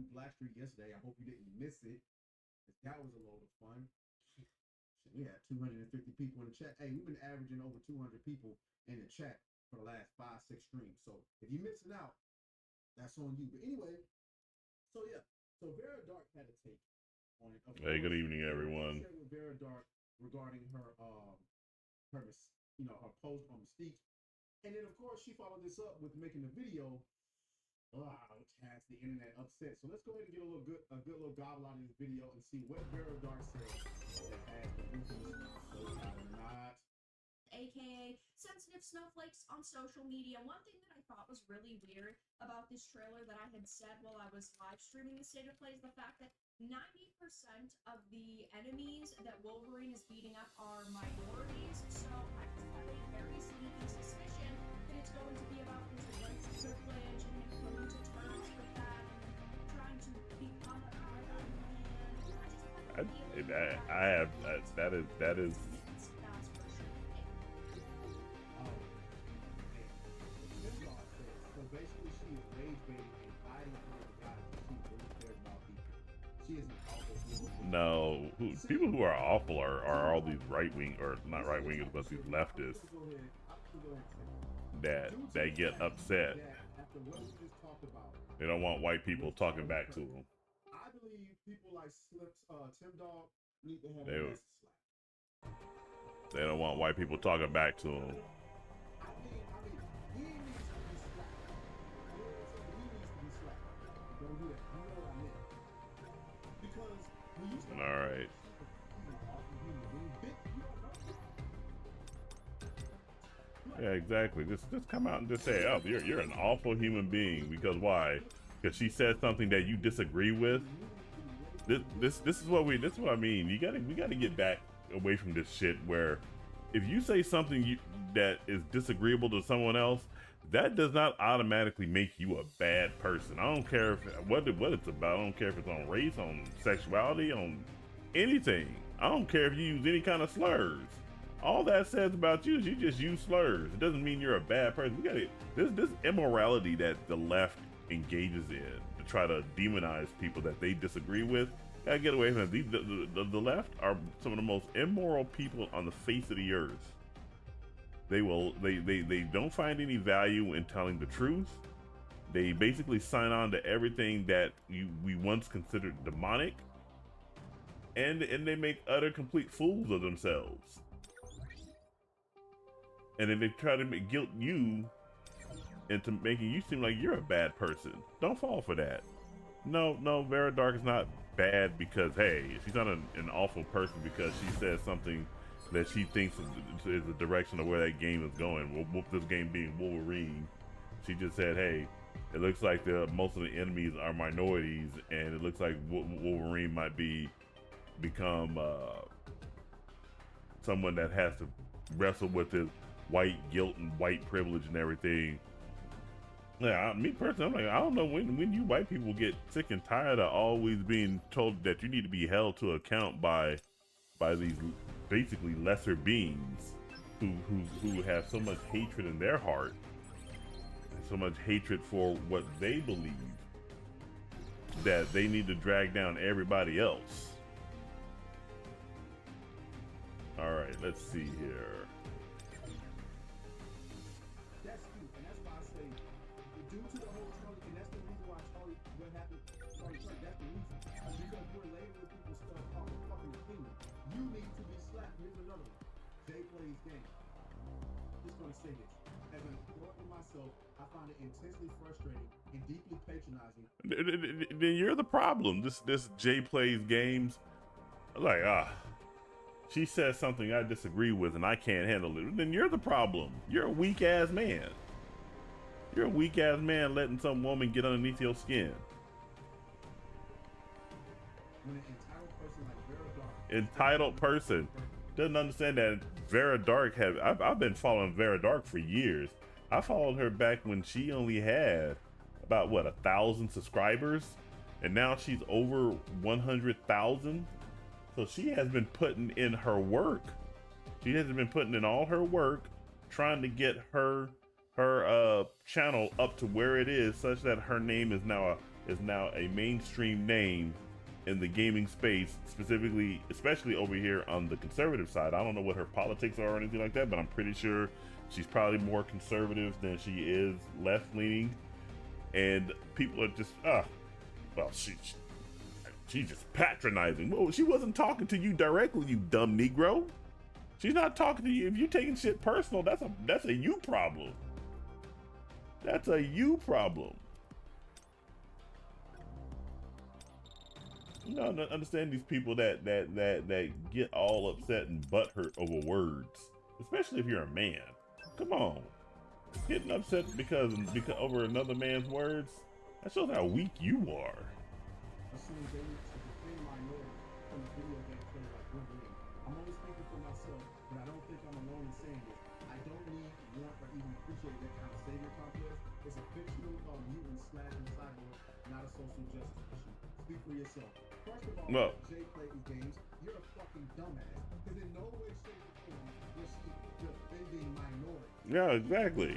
group Black Street yesterday. I hope you didn't miss it. That was a load of fun. We had 250 people in the chat. Hey, we've been averaging over 200 people in the chat for the last 5-6 streams. So if you're missing out, that's on you. But anyway, so yeah. So Vera Dark had a take on it. Hey, good evening, everyone. Shared with Vera Dark regarding her her post on Mystique. And then of course she followed this up with making a video, which has the internet upset. So let's go ahead and get a good little gobble out of this video and see what Vera Dark said that has the roofies so tired or not. AKA sensitive snowflakes on social media. One thing that I thought was really weird about this trailer that I had said while I was live streaming the State of Play is the fact that 90% of the enemies that Wolverine is beating up are minorities. So I just have a very sneaky suspicion that it's going to be about his white privilege and him coming to terms with that and trying to become a Iron Man. That is. So basically, she is rage baiting and hiding from the guys that she really cares about people. She is an awful human. No, people who are awful are all these right wing, or not right wingers, but these leftists that get upset. They don't want white people talking back to them. I believe people like Tim Dog need to have a slap. They don't want white people talking back to them. All right. Yeah, exactly. Just come out and just say, "Oh, you're an awful human being." Because why? Because she said something that you disagree with. This is what I mean. We gotta get back away from this shit where if you say something that is disagreeable to someone else, that does not automatically make you a bad person. I don't care what it's about. I don't care if it's on race, on sexuality, on anything. I don't care if you use any kind of slurs. All that says about you is you just use slurs. It doesn't mean you're a bad person. We gotta this immorality that the left engages in to try to demonize people that they disagree with. Gotta get away from it. The left are some of the most immoral people on the face of the earth. They don't find any value in telling the truth. They basically sign on to everything that we once considered demonic, and they make utter complete fools of themselves. And then they try to guilt you into making you seem like you're a bad person. Don't fall for that. No, Vera Dark is not bad because, hey, she's not an awful person because she says something that she thinks is the direction of where that game is going. This game being Wolverine. She just said, hey, it looks like most of the enemies are minorities, and it looks like Wolverine might become someone that has to wrestle with his white guilt and white privilege and everything. Yeah, me personally, I'm like, I don't know when you white people get sick and tired of always being told that you need to be held to account by these basically lesser beings who have so much hatred in their heart, and so much hatred for what they believe, that they need to drag down everybody else. All right, let's see here. That's cute, and that's why I say, due to the whole Charlie, and that's the reason why Charlie, what happened, Charlie, that's the reason. Because you're labeling people stuff talking fucking opinion. You need to be slapped. Here's another one. Jay plays game. Just gonna say this. As an author myself, I find it intensely frustrating and deeply patronizing. Then you're the problem. This Jay plays games. Like, she says something I disagree with and I can't handle it. Then you're the problem. You're a weak ass man. You're a weak ass man letting some woman get underneath your skin. When an entitled person like Vera Dark, entitled person doesn't understand that Vera Dark I've been following Vera Dark for years. I followed her back when she only had about 1,000 subscribers, and now she's over 100,000. So she has been putting in her work. She has been putting in all her work trying to get her channel up to where it is, such that her name is now is now a mainstream name in the gaming space, specifically, especially over here on the conservative side. I don't know what her politics are or anything like that, but I'm pretty sure she's probably more conservative than she is left-leaning. And people are just, well, she's just patronizing. Well, she wasn't talking to you directly, you dumb Negro. She's not talking to you. If you're taking shit personal, that's a you problem. That's a you problem. You know, I understand these people that get all upset and butthurt over words, especially if you're a man. Come on, getting upset because over another man's words, that shows how weak you are. I'm only speaking for myself, but I don't think I'm alone in saying this. I don't need, want, or even appreciate that kind of savior complex. It's a fictional mutant slashing cyborg, not a social justice issue. Speak for yourself. First of all, no. Jay played these games. You're a fucking dumbass. Because in no way, shape, or form was she defending minority. Yeah, exactly.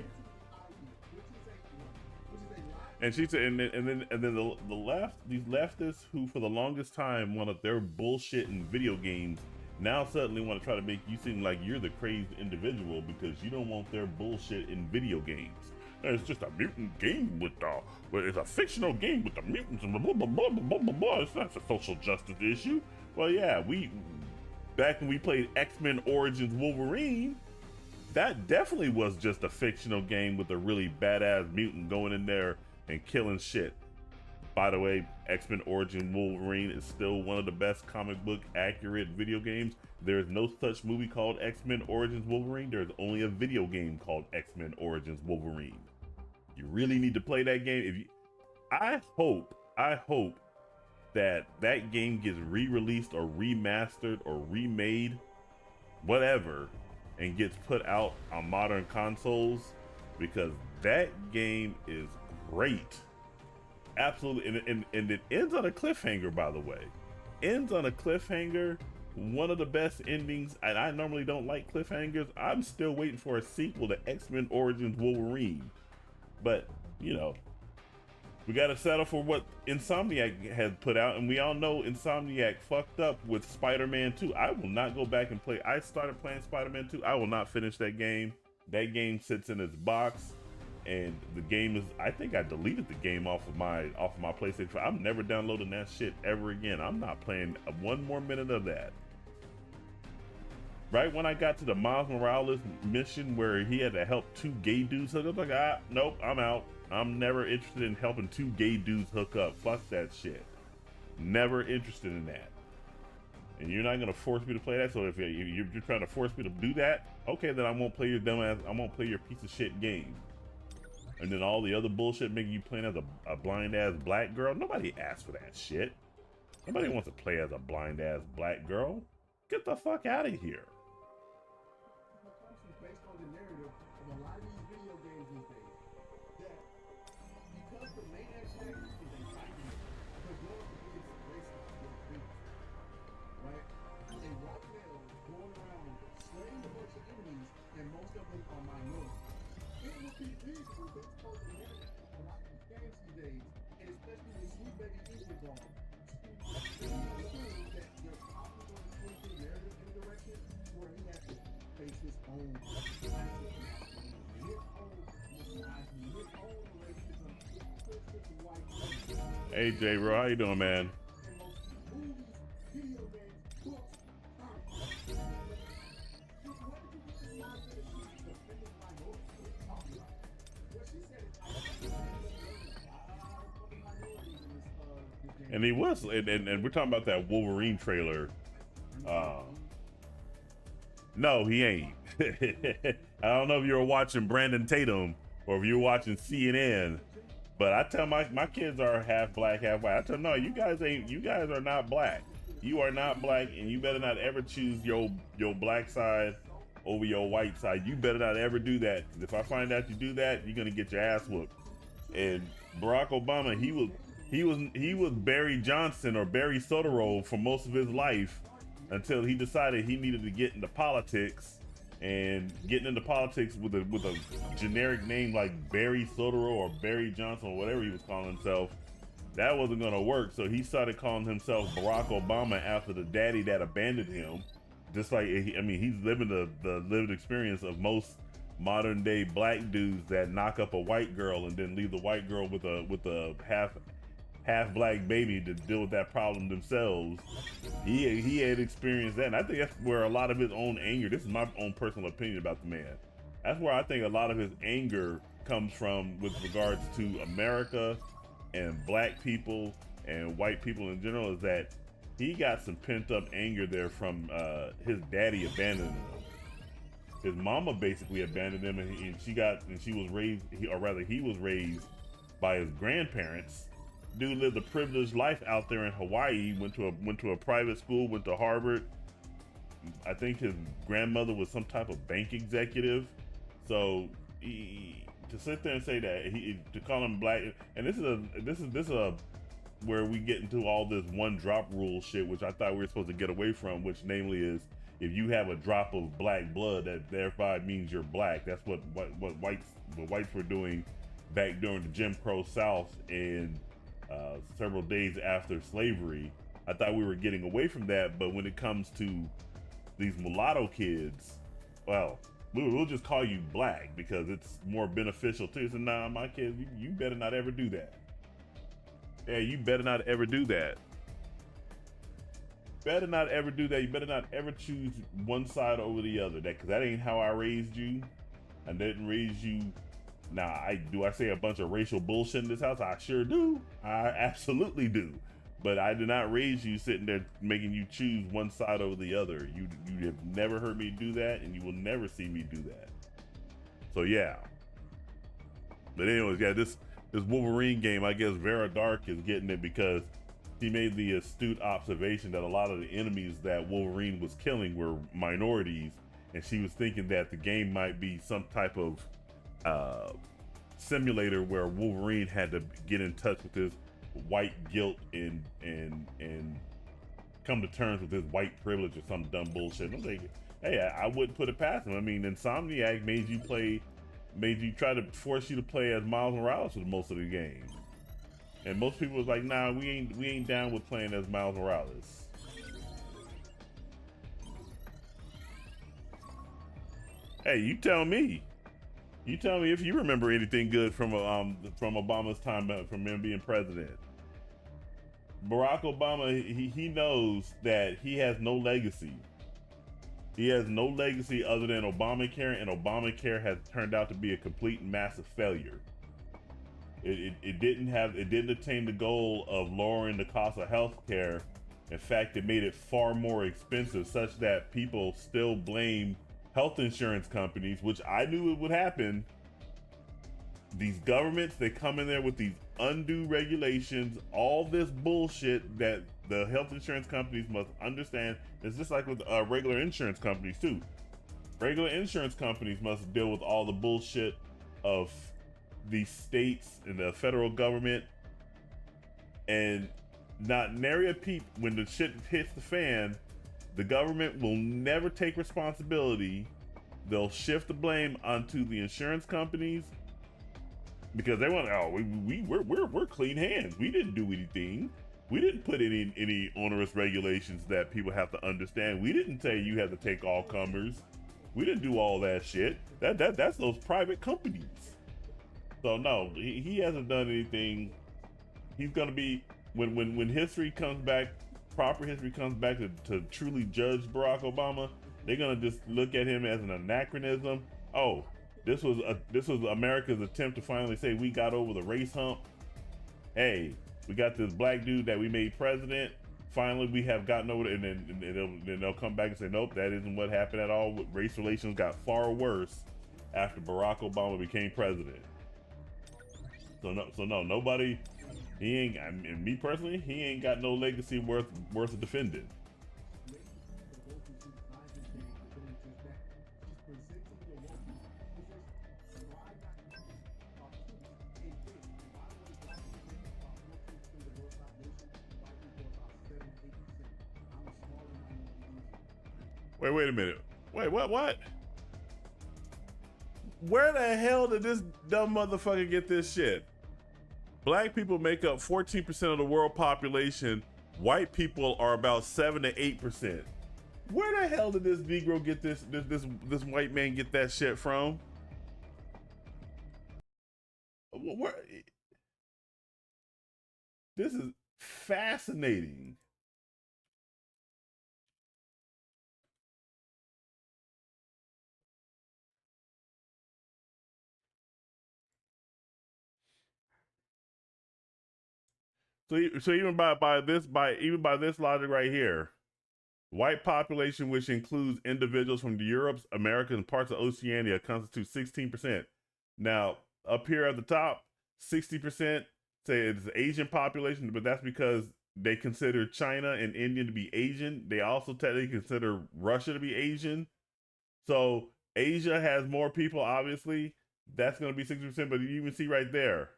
And she said, and then the left, these leftists who for the longest time wanted their bullshit in video games, now suddenly want to try to make you seem like you're the crazed individual because you don't want their bullshit in video games. It's just a mutant game it's a fictional game with the mutants and blah blah blah blah blah blah blah. It's not a social justice issue. Well, yeah, back when we played X-Men Origins Wolverine, that definitely was just a fictional game with a really badass mutant going in there and killing shit. By the way, X-Men Origin Wolverine is still one of the best comic book accurate video games. There is no such movie called X-Men Origins Wolverine. There's only a video game called X-Men Origins Wolverine. You really need to play that game. I hope that game gets re-released or remastered or remade, whatever, and gets put out on modern consoles, because that game is great. Absolutely. And it ends on a cliffhanger, by the way. Ends on a cliffhanger. One of the best endings, and I normally don't like cliffhangers. I'm still waiting for a sequel to X-Men Origins Wolverine. But, you know, we gotta settle for what Insomniac has put out, and we all know Insomniac fucked up with Spider-Man 2. I will not go back and play. I started playing Spider-Man 2. I will not finish that game. That game sits in its box. And the game is, I think I deleted the game off of my PlayStation. I'm never downloading that shit ever again. I'm not playing one more minute of that. Right when I got to the Miles Morales mission where he had to help two gay dudes hook up, like, nope, I'm out. I'm never interested in helping two gay dudes hook up. Fuck that shit. Never interested in that. And you're not gonna force me to play that. So if you're trying to force me to do that, okay, then I won't play your dumbass. I won't play your piece of shit game. And then all the other bullshit making you playing as a blind ass black girl. Nobody asked for that shit. Nobody wants to play as a blind ass black girl. Get the fuck out of here. Based on the narrative of a lot of these video games these days, that because the main action is a fighting, because no one can be racist with people, right? A white male going around slaying a bunch of enemies, and most of them are minorities. It would be reasonable based on the narrative of a lot of these games these days, and especially the Sweet Baby Instagram, that they're probably going to swing the narrative in a direction where he has to face his own Hey J Bro, how you doing, man? And he was, and we're talking about that Wolverine trailer. No, he ain't. I don't know if you were watching Brandon Tatum or if you were watching CNN, but I tell my kids are half black, half white. I tell them, no, you guys are not black. You are not black, and you better not ever choose your black side over your white side. You better not ever do that, because if I find out you do that, you're gonna get your ass whooped. And Barack Obama, he was Barry Johnson or Barry Soderbergh for most of his life, until he decided he needed to get into politics, and getting into politics with a generic name like Barry Soderbergh or Barry Johnson or whatever he was calling himself that wasn't gonna work. So he started calling himself Barack Obama after the daddy that abandoned him. Just like, I mean, he's living the lived experience of most modern day black dudes that knock up a white girl and then leave the white girl with a half black baby to deal with that problem themselves. He had experienced that, and I think that's where a lot of his own anger. This is my own personal opinion about the man. That's where I think a lot of his anger comes from with regards to America and black people and white people in general, is that he got some pent up anger there from his daddy abandoning him. His mama basically abandoned him, and he was raised by his grandparents. Dude lived a privileged life out there in Hawaii. Went to a private school. Went to Harvard. I think his grandmother was some type of bank executive. So to sit there and say that to call him black, and this is where we get into all this one drop rule shit, which I thought we were supposed to get away from, which namely is if you have a drop of black blood, that thereby means you're black. That's what whites were doing back during the Jim Crow South and several days after slavery. I thought we were getting away from that, but when it comes to these mulatto kids, well, we'll just call you black because it's more beneficial too. So nah, my kids, you better not ever do that. Yeah, you better not ever do that. Better not ever do that. You better not ever choose one side over the other. Because that ain't how I raised you. I didn't raise you. Now, I say a bunch of racial bullshit in this house? I sure do. I absolutely do. But I did not raise you sitting there making you choose one side over the other. You have never heard me do that, and you will never see me do that. So yeah. But anyways, yeah, this Wolverine game, I guess Vera Dark is getting it because she made the astute observation that a lot of the enemies that Wolverine was killing were minorities, and she was thinking that the game might be some type of simulator where Wolverine had to get in touch with his white guilt and come to terms with his white privilege or some dumb bullshit. And I'm thinking, hey, I wouldn't put it past him. I mean, Insomniac made you try to force you to play as Miles Morales for most of the game. And most people was like, nah, we ain't down with playing as Miles Morales. Hey, you tell me. You tell me if you remember anything good from Obama's time, from him being president. Barack Obama, he knows that he has no legacy. He has no legacy other than Obamacare, and Obamacare has turned out to be a complete massive failure. It didn't attain the goal of lowering the cost of health care. In fact, it made it far more expensive, such that people still blame health insurance companies, which I knew it would happen. These governments, they come in there with these undue regulations, all this bullshit that the health insurance companies must understand. It's just like with regular insurance companies too. Regular insurance companies must deal with all the bullshit of the states and the federal government, and not nary a peep when the shit hits the fan. The government will never take responsibility. They'll shift the blame onto the insurance companies because they want, we're clean hands. We didn't do anything. We didn't put any onerous regulations that people have to understand. We didn't say you have to take all comers. We didn't do all that shit. That's those private companies. So no, he hasn't done anything. He's gonna be, when history comes back, proper history comes back to truly judge Barack Obama, they're gonna just look at him as an anachronism. Oh, this was America's attempt to finally say we got over the race hump. Hey, we got this black dude that we made president. Finally, we have gotten over it, and then they'll come back and say, nope, that isn't what happened at all. Race relations got far worse after Barack Obama became president. So no, nobody. He ain't. I mean, me personally, he ain't got no legacy worth defending. Wait a minute. Wait, what? Where the hell did this dumb motherfucker get this shit? Black people make up 14% of the world population. White people are about 7 to 8%. Where the hell did this Negro get this white man get that shit from? Where, this is fascinating. So even by this logic right here, white population, which includes individuals from Europe, America, and parts of Oceania, constitutes 16%. Now, up here at the top, 60% say it's Asian population, but that's because they consider China and India to be Asian. They also technically consider Russia to be Asian. So Asia has more people, obviously. That's going to be 60%, but you even see right there,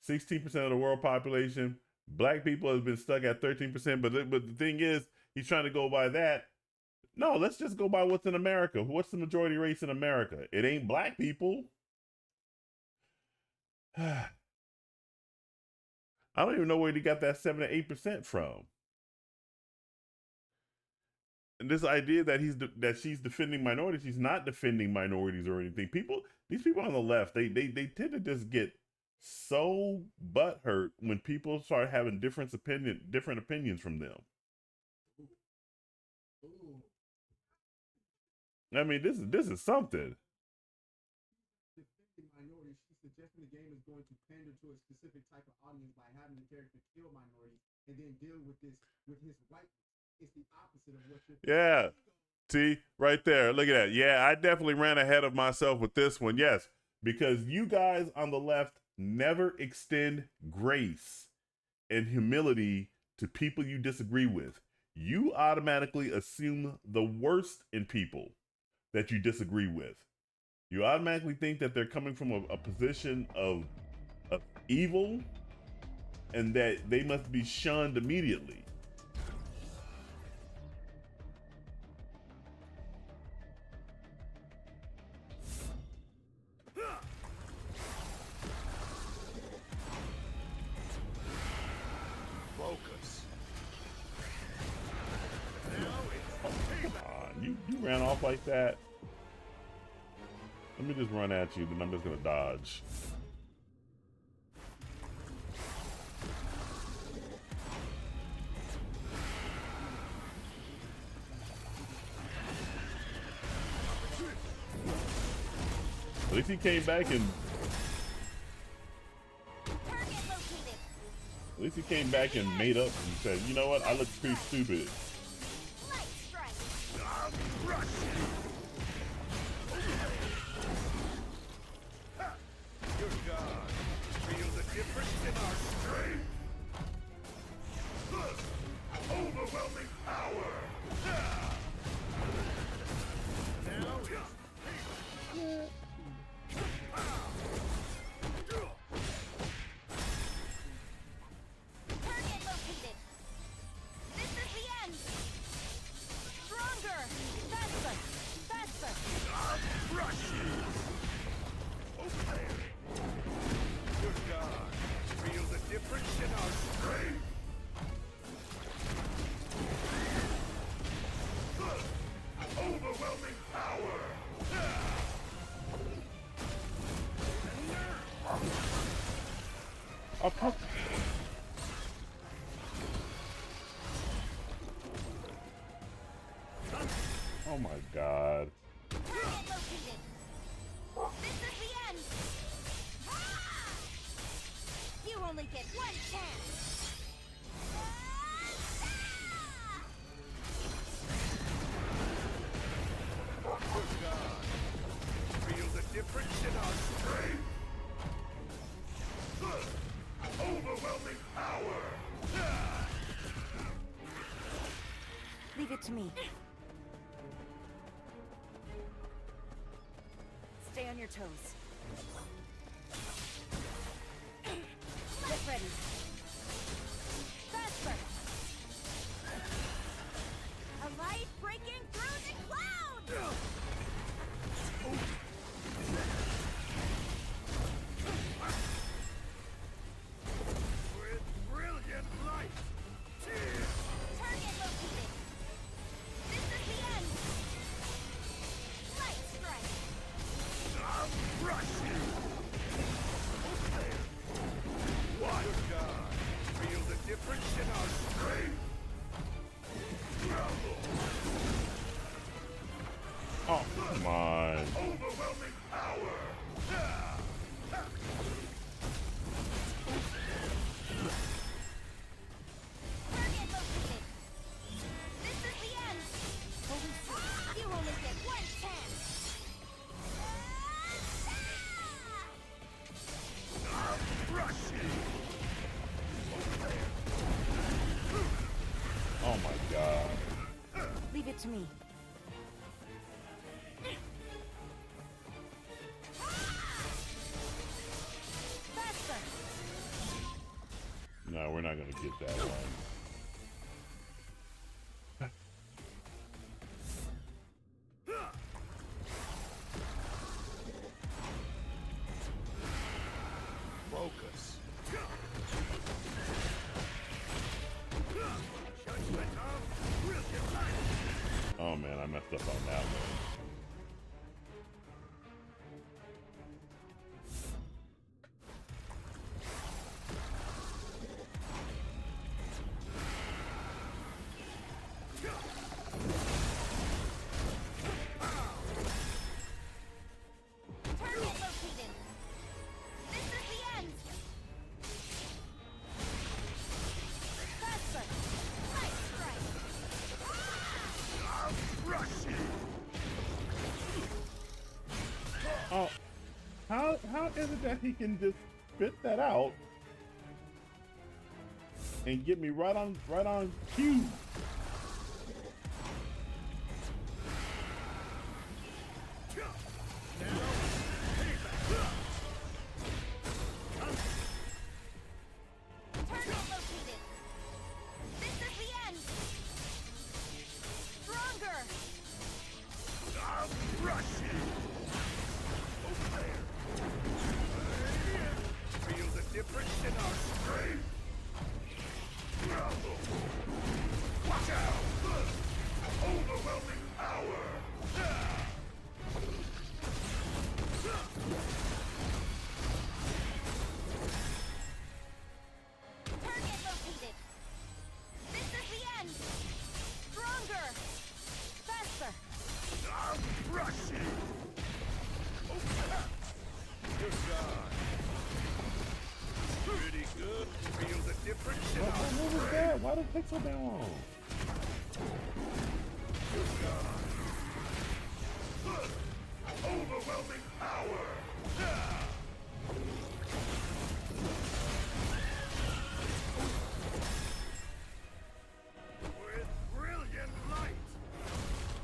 16% of the world population. Black people has been stuck at 13%, but the thing is, he's trying to go by that. No, let's just go by what's in America. What's the majority race in America? It ain't black people. I don't even know where he got that 7 to 8% from. And this idea that she's defending minorities, she's not defending minorities or anything. These people on the left, they tend to just get so butthurt when people start having different opinions from them. I mean, this is something. Minorities, she's suggesting the game is going to pander to a specific type of audience by having the character kill minorities and then deal with his whiteness. It's the opposite of what you're thinking. Yeah. See, right there. Look at that. Yeah, I definitely ran ahead of myself with this one. Yes, because you guys on the left never extend grace and humility to people you disagree with. You automatically assume the worst in people that you disagree with. You automatically think that they're coming from a position of evil and that they must be shunned immediately. You ran off like that. Let me just run at you, then I'm just gonna dodge. At least he came back and made up and said, you know what, I look pretty stupid. Overwhelming power! Target located! This is the end! Stronger! Faster! Faster! Rush! Okay. Good God! Feel the difference in our strength! Overwhelming power! Oh my God. Target located! This is the end! You only get one chance! Good God! Feel the difference in our strength! Overwhelming power! Leave it to me. Stay on your toes. Get ready. Faster! A light breaking through the clouds! to me. Faster! No, we're not gonna get that one. Focus. Judgment of brilliant light. Oh man, I messed up on that one. Target located. This is the end. Faster! Light strike! I'll crush you. Oh, how is it that he can just spit that out and get me right on cue? Target located. This is the end. Stronger! I'll crush you. Over there. Feel the difference in our strength. Watch out! Overwhelming power. Target located. This is the end. Stronger! Faster! I'll crush you. Good God. Pretty good. Feel the difference in our What was strength. that? Why did it take so damn long? Good God. Overwhelming power. With brilliant light.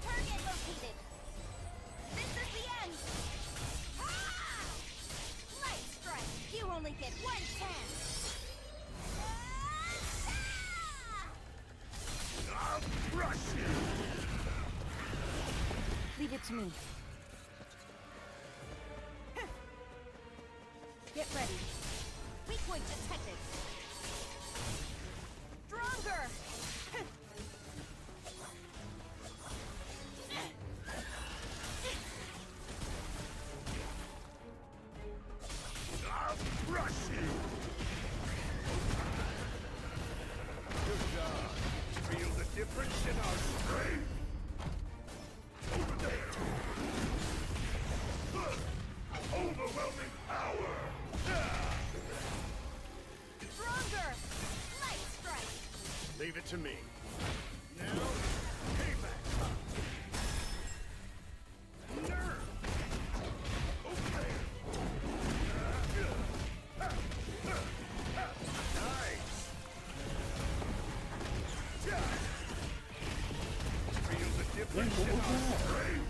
Target located. This is the end. Ah! Light strike. You only get one chance. Ah! I'll crush you. Leave it to me. Get ready. Weak point detected. Stronger! I'll crush you. Good God. Feel the difference in our strength. Over there. Overwhelming power. Stronger! Light strike! Leave it to me. Now, payback. Nerve. Over there. Nice. Feel the difference What in was our that? strength.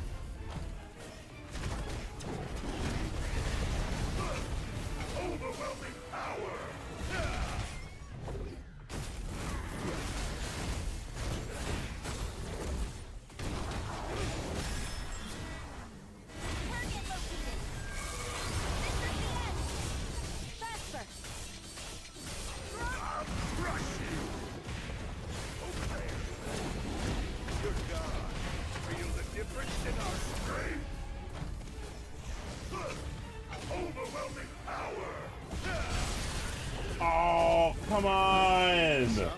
Overwhelming power. Target located! This is the end! Faster! Stronger! I'll crush you. Over there. Good God. Feel the difference in our strength. Overwhelming power. Oh, come on!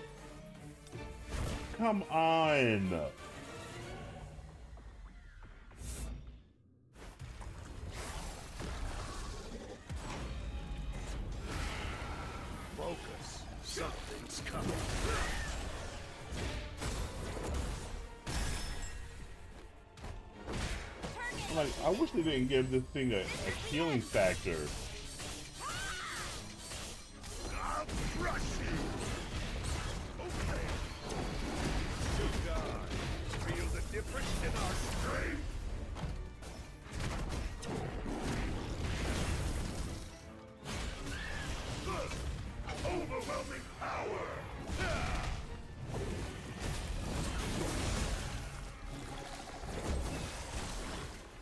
Come on! Focus. Something's coming. Target Like, I wish they didn't give this thing a healing factor. I'll crush you. Over there. Good God. Feel the difference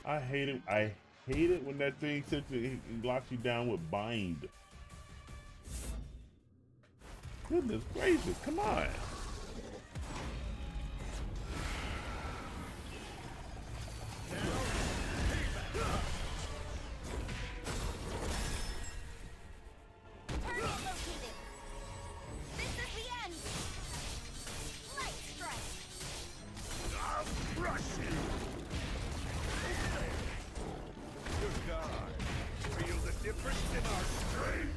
I hate it. I hate it when that thing locks you down with bind. Goodness gracious, come on. Target located. This is the end. Light strike. I'll crush you! Good God. Feel the difference in our strength?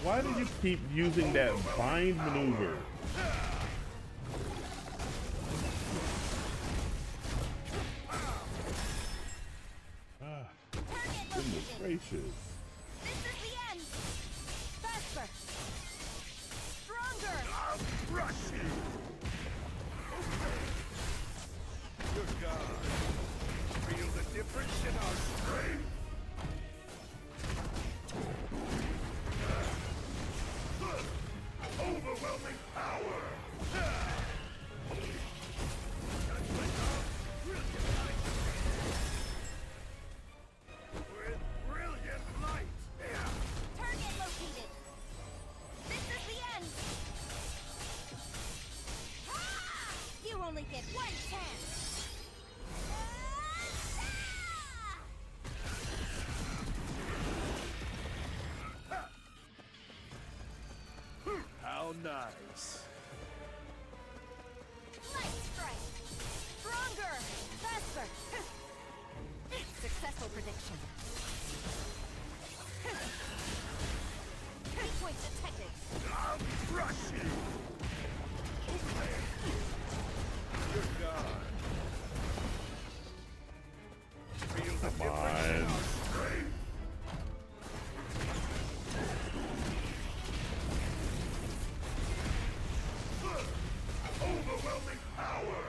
Why do you keep using that bind maneuver? Goodness gracious. This is the end. Faster. Stronger. I'll crush you! Good God. Feel the difference in our strength? Overwhelming power! With brilliant light! Target located. This is the end. Ah! You only get one chance. How nice! Light strike. Stronger. Faster. Successful prediction. Key point detected. I'll crush you! Good God! Feel the Come difference in on. our strength? Overwhelming power!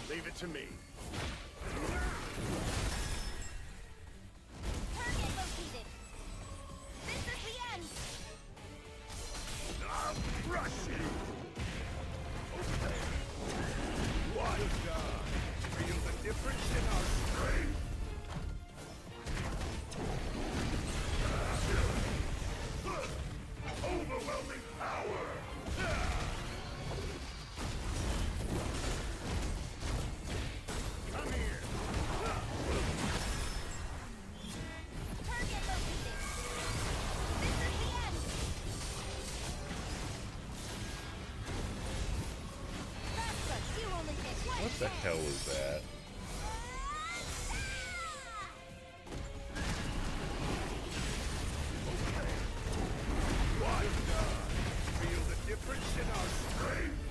Leave it to me. Target located. This is the end. I'll crush you! What? God! Feel the difference in our strength? Overwhelming power! Come here! Target located. This is the end. Faster. You only get one What the chance. hell was that? What? God! Feel the difference in our strength?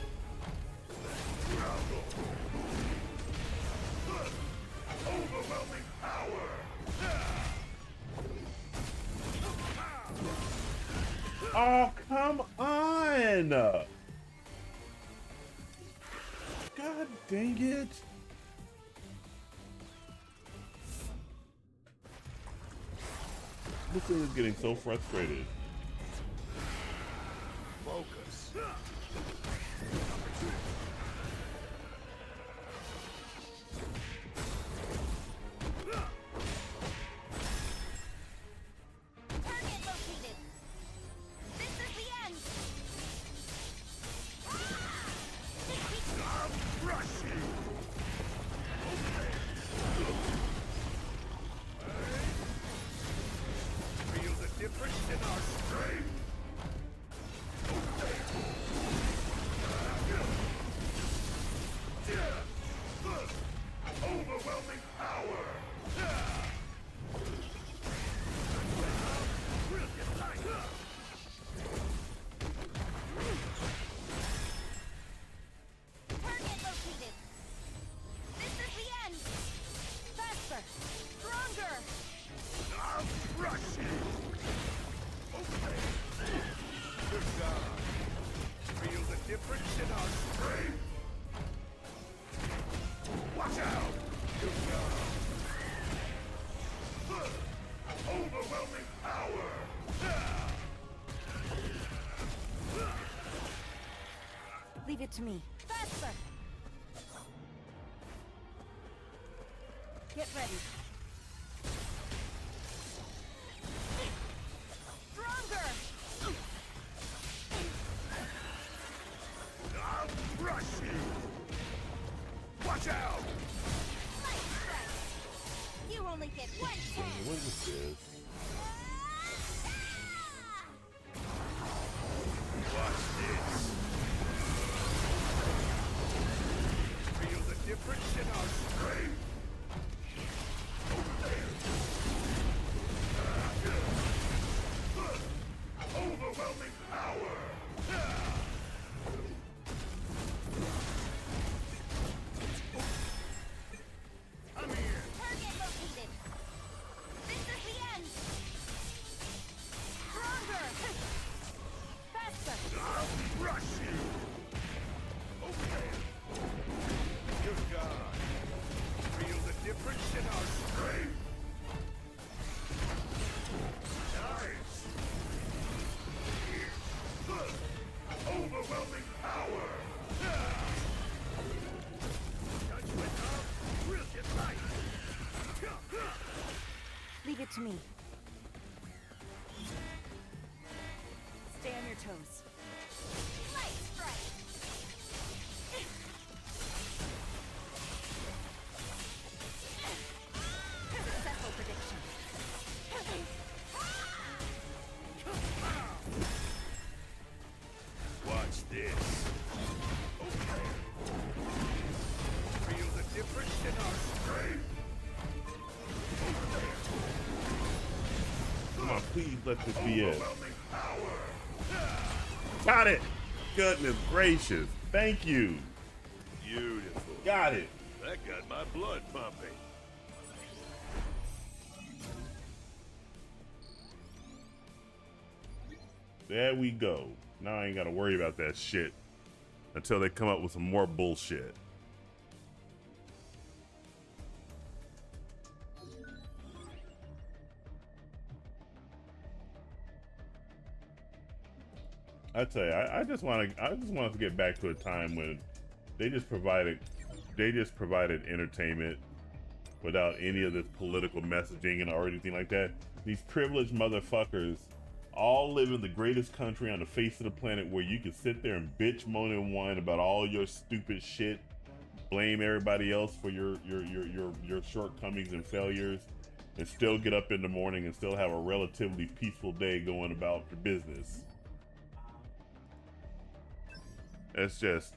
Overwhelming power! Oh, come on! God dang it! This thing is getting so frustrated. Focus. Target located. This is the end. I'll crush you! Feel the difference in our strength? Overwhelming power! Brilliant light! Target located. This is the end. Faster. Stronger. I'll crush you! it to me. Faster! Get ready. Stronger! I'll crush you! Watch out! Light strike! You only get one chance! What is this? Watch this! Feel the difference in our strength? Overwhelming power! I'm here! Target located! This is the end! Stronger! Faster! I'll crush you! Okay. You're gone. Feel the difference in our strength? Nice! Overwhelming power! Touch with up, we'll get light! Leave it to me. Stay on your toes. Light strike! Successful prediction. Watch this. Okay. Feel the difference in our strength? Come on, please let this be it. Overwhelming power! Got it! Goodness gracious. Thank you. Beautiful. Got it. That got my blood pumping. There we go. Now I ain't gotta worry about that shit until they come up with some more bullshit. I tell you, I just want to get back to a time when they just provided entertainment without any of this political messaging or anything like that. These privileged motherfuckers all live in the greatest country on the face of the planet where you can sit there and bitch, moan, and whine about all your stupid shit, blame everybody else for your shortcomings and failures, and still get up in the morning and still have a relatively peaceful day going about your business. It's just,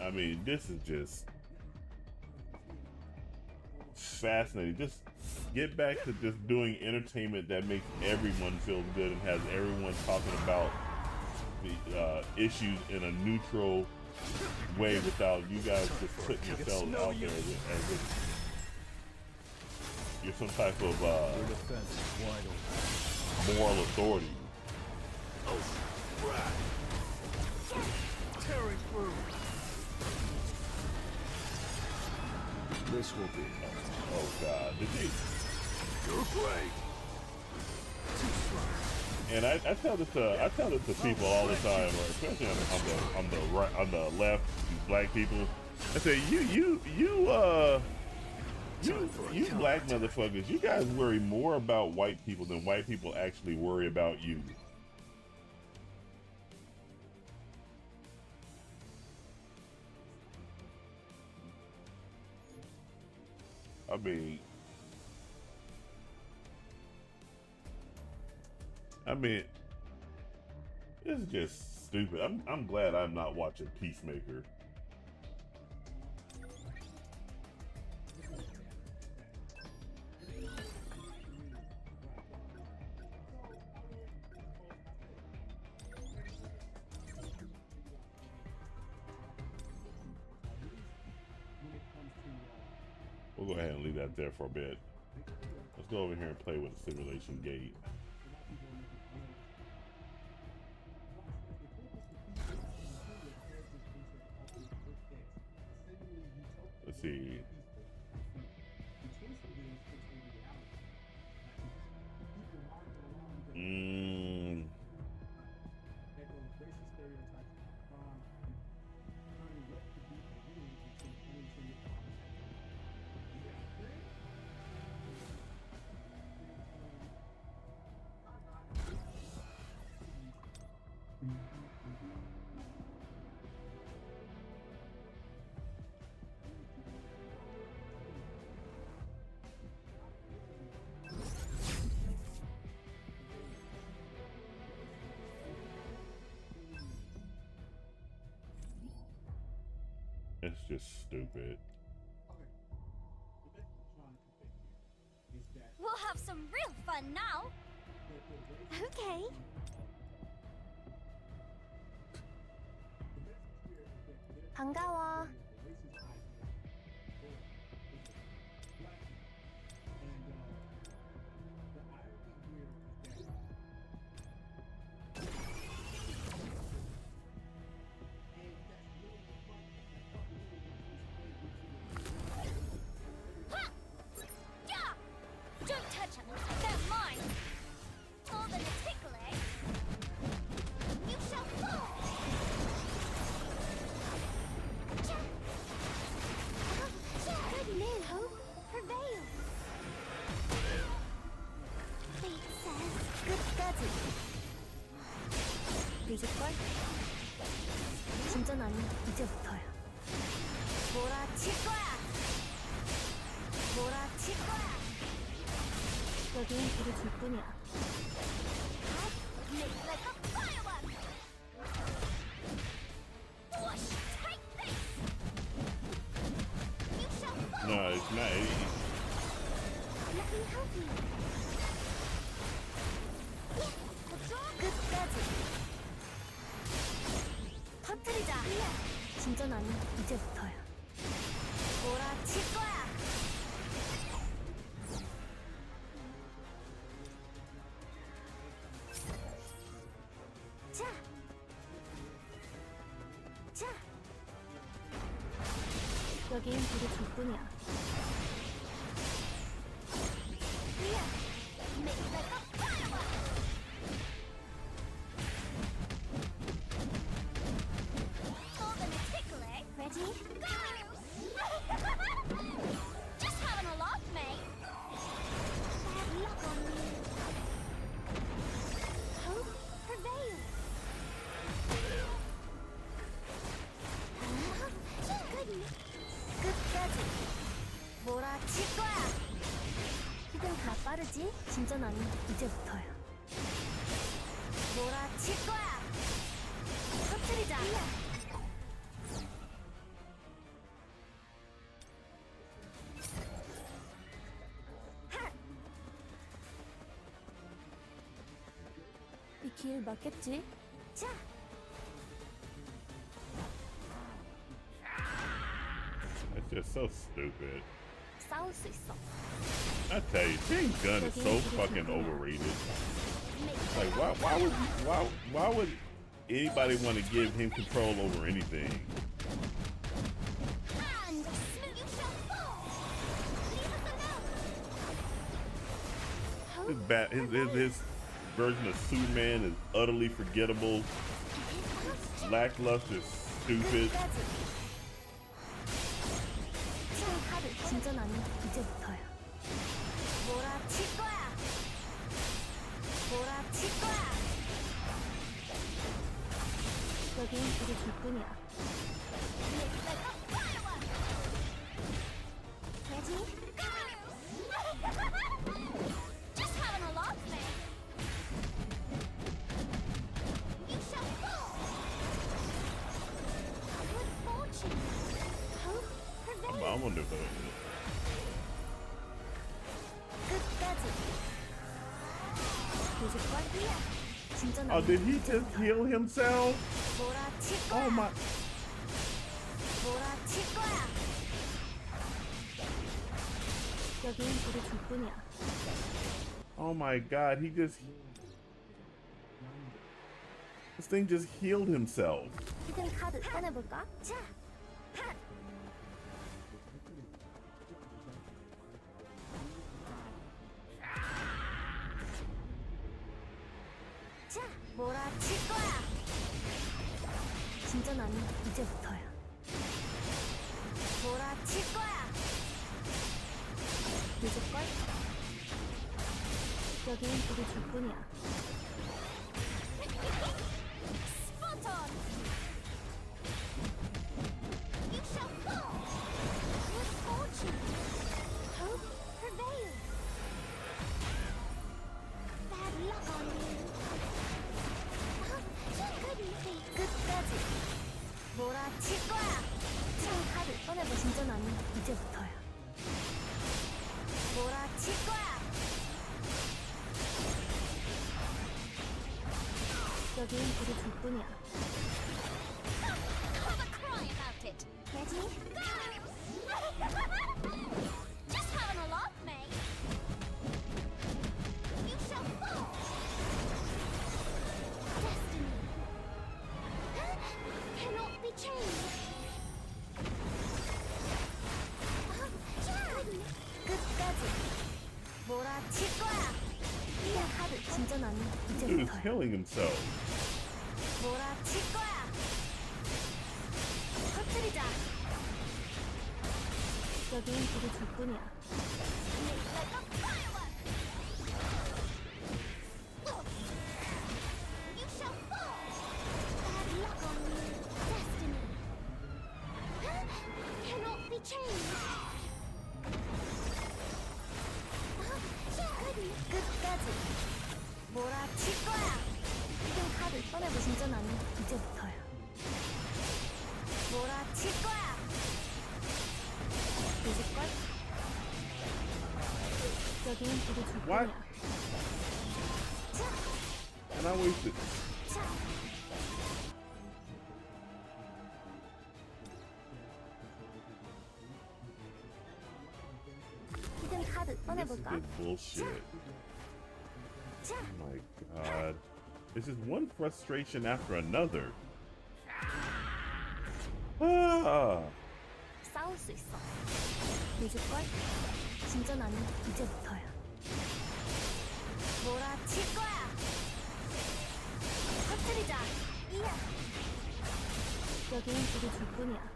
I mean, this is just fascinating. Just get back to just doing entertainment that makes everyone feel good and has everyone talking about the issues in a neutral way without you guys just putting yourselves out there as if you're some type of moral authority. Oh, right. Tearing through. This will be. Oh God, did you? You're great. And I tell this to people all the time, especially on the left, these black people. I say you black motherfuckers, you guys worry more about white people than white people actually worry about you. I mean, it's just stupid. I'm glad I'm not watching Peacemaker. We'll go ahead and leave that there for a bit. Let's go over here and play with the simulation gate. Let's see. It's just stupid. Okay. The message I'm trying to convey here is that We'll have some real fun now. the race Okay. the message here is that there's 반가워. the racist idea or is it black people. And the irony here is that and that's really the fun that fucking Ha! Yeah! Don't touch them. They're mine. More than a tickle, eh? You shall fall. Good news, hope prevails. Fate says 끝까지. 늦을걸? 진짜 아닌 이제부터야. 몰아칠 거야. 몰아칠 거야. 여긴 우리 둘뿐이야. Make like a firework. Whoosh, take this. You shall fall. No, it's not. Let me help you. 끝까지. 터뜨리자. 진짜 아닌 이제부터야. 몰아칠 거야. 자. 자. 여긴 우리 둘뿐이야. Make like a firework. More than a tickle, eh? Ready? Go! Just having a laugh, mate. Bad luck on you. Hope prevails. 끝까지 몰아칠 거야. 이건 다 빠르지? 진짜 아닌 이제부터야. 몰아칠 거야. 터뜨리자. 이 길 맞겠지? 자. It's just so stupid. 싸울 수 있어. I tell you, James Gunn is so fucking overrated. Like, why would anybody want to give him control over anything? And smooth you shall fall. Leave us alone. His version of Superman is utterly forgettable, lackluster, stupid. 지금 카드 진짜 아닌 이제부터야. 몰아칠 거야. 몰아칠 거야. 여긴 우리 둘뿐이야. Ready? Go! Just having a laugh, man. You shall fall. Good fortune. Hope prevails. I wonder if 끝까지. 늦을걸? 진짜 oh, did he just heal himself? 몰아칠 거야. Oh my! 몰아칠 거야. 여긴 우리 둘뿐이야. Oh my God! This thing just healed himself. 히든 카드 꺼내볼까? 자, 핫. 자, 몰아칠 거야. 진짜 아닌 이제부터야. 몰아칠 거야. 늦을걸? 여긴 우리 둘뿐이야. Spot on. You shall fall. Good fortune. Hope prevails. Bad luck on you. 끝까지 몰아칠 거야. 참 여긴 우리 둘뿐이야. Have a cry about it. Ready? Go! Just having a laugh, mate. You shall fall. Destiny cannot be changed. 끝까지 몰아칠 거야. 이 하루 진짜 나는 Dude is 이제부터야. killing himself. 몰아칠 거야. 터뜨리자. 여긴 우리 둘뿐이야. Like a firework. You shall fall. Bad luck on you. Destiny cannot be changed. 끝까지 몰아칠 거야. 이젠 카드 꺼내고 진짜 나는 이제부터야. 몰아칠 거야. 늦을걸? 여긴 우리 What? 둘뿐이야. 자, And I wasted. 자. 이젠 카드 This is 꺼내볼까? just bullshit. 자, Oh my god. It's just one frustration after another. Ah. 싸울 수 있어. 늦을걸? 진짜 나는 이제부터야. 몰아칠 거야. 터뜨리자. 이야. 여긴 우리 둘뿐이야.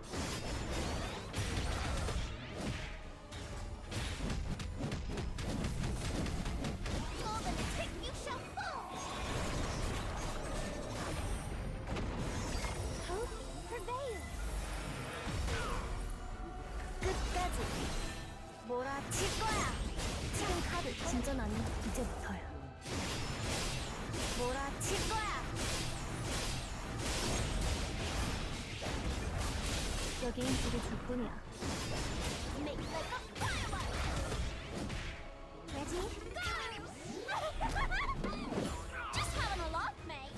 More than a trick, you shall fall. Hope prevails. 끝까지 몰아칠 거야. 지금 카드 진짜 나는 이제부터야. 몰아칠 거야. 여긴 우리 둘뿐이야. Make like a firework. Ready? Go! Just having a laugh, mate.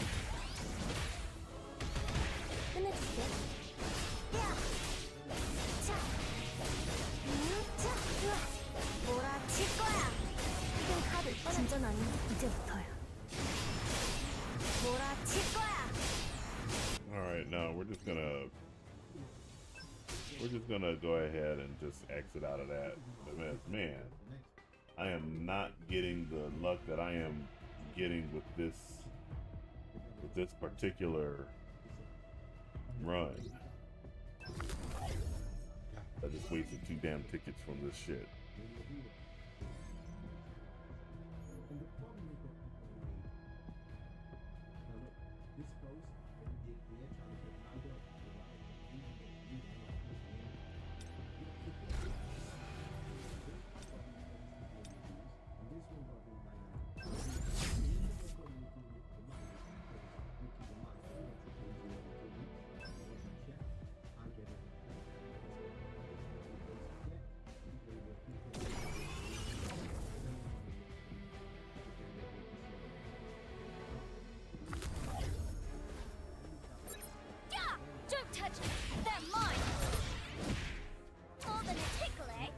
끝내줄게. 야. 자. 자. 으아. 몰아칠 거야. 이젠 카드 진짜 나는 이제부터야. 몰아칠 거야. Alright, now we're just gonna go ahead and just exit out of that. Because, man, I am not getting the luck that I am getting with this particular run. I just wasted 2 damn tickets from this shit. And the problem is that now look, this post that we did here trying to get Honda to allow you to get you to know this name. And this one got me right now. Yeah! Don't touch me! They're mine! More than a tickle, eh?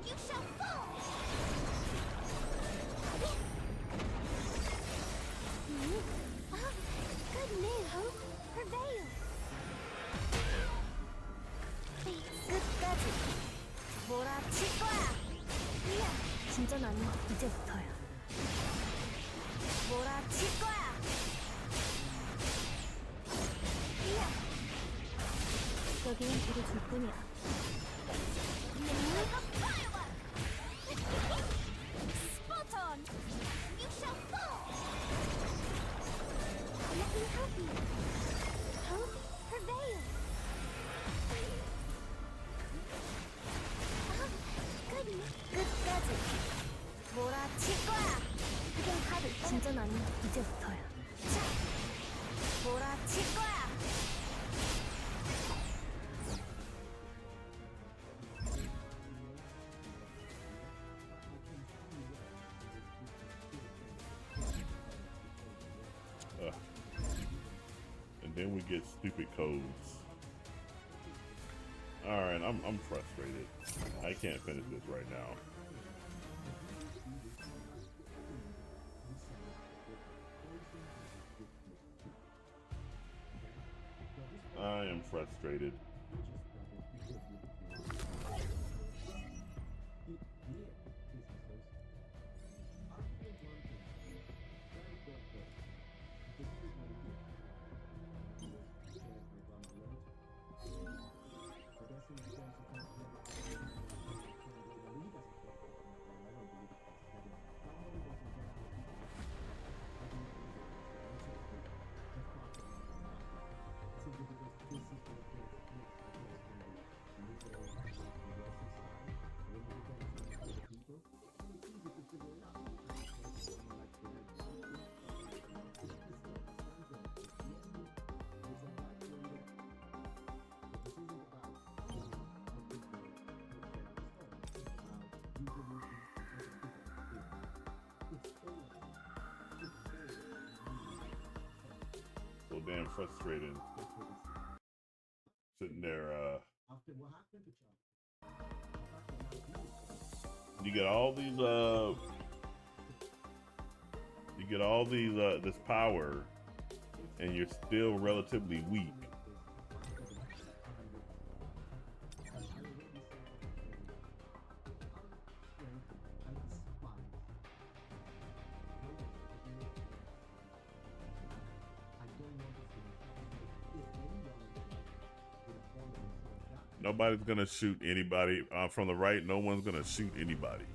You shall fall! Oh, good news! Hope prevails! 끝까지 몰아칠 거야! 이야! 진짜 나는 이제부터야. 몰아칠 거야! 이야! 여긴 우리 둘뿐이야. Spot on! You shall fall! Let me help you. Hope prevails. 끝까지 몰아칠 거야. 그냥 카드 진짜 나는 이제부터야. 자, 몰아칠 거야. Then we get stupid codes. Alright, I'm frustrated. I can't finish this right now. I am frustrated. So damn frustrating. Sitting there, you get all these, this power, and you're still relatively weak. Nobody's gonna shoot anybody from the right. No one's gonna shoot anybody.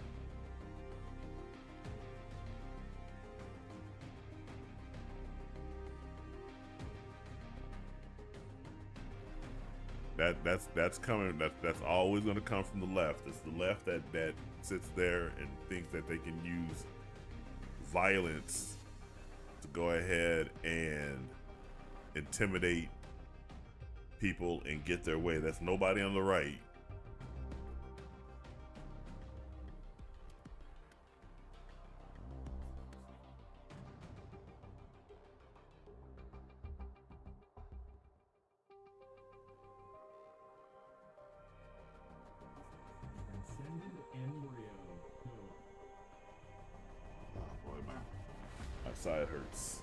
That's coming. That's always gonna come from the left. It's the left that sits there and thinks that they can use violence to go ahead and intimidate people and get their way. That's nobody on the right. Oh boy, my side hurts.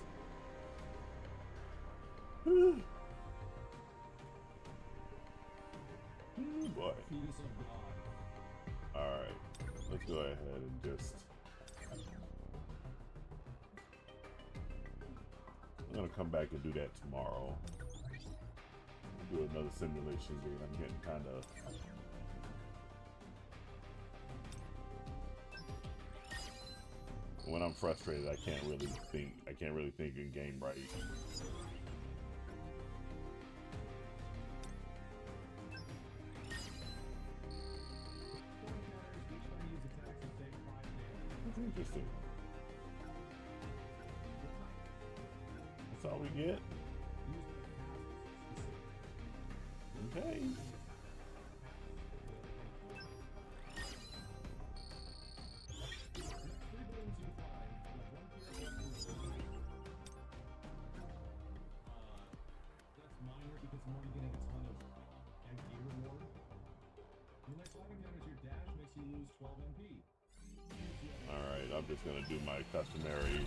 Ooh, boy. Alright, let's go ahead and just... I'm gonna come back and do that tomorrow. Do another simulation game. I'm getting kind of... When I'm frustrated, I can't really think in game right. Interesting. That's all we get? Okay. That's minor because I'm already getting a ton of MP reward. The next item counters your dash makes you lose 12 MP. Alright, I'm just gonna do my customary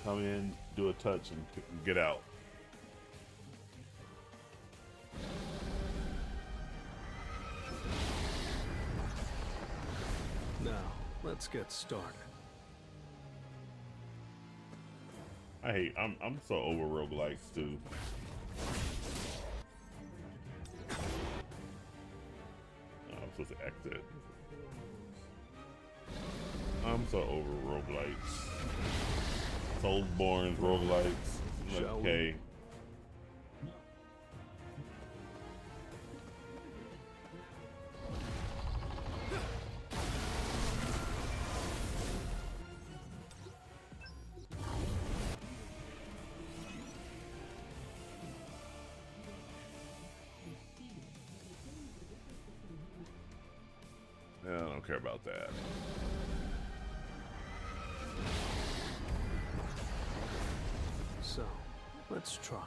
come in, do a touch, and get out. Now, let's get started. I'm so over roguelikes too. Oh, I'm supposed to exit. I'm so over roguelikes. Soulsborne's roguelikes. Okay. Yeah, I don't care about that. So, let's try.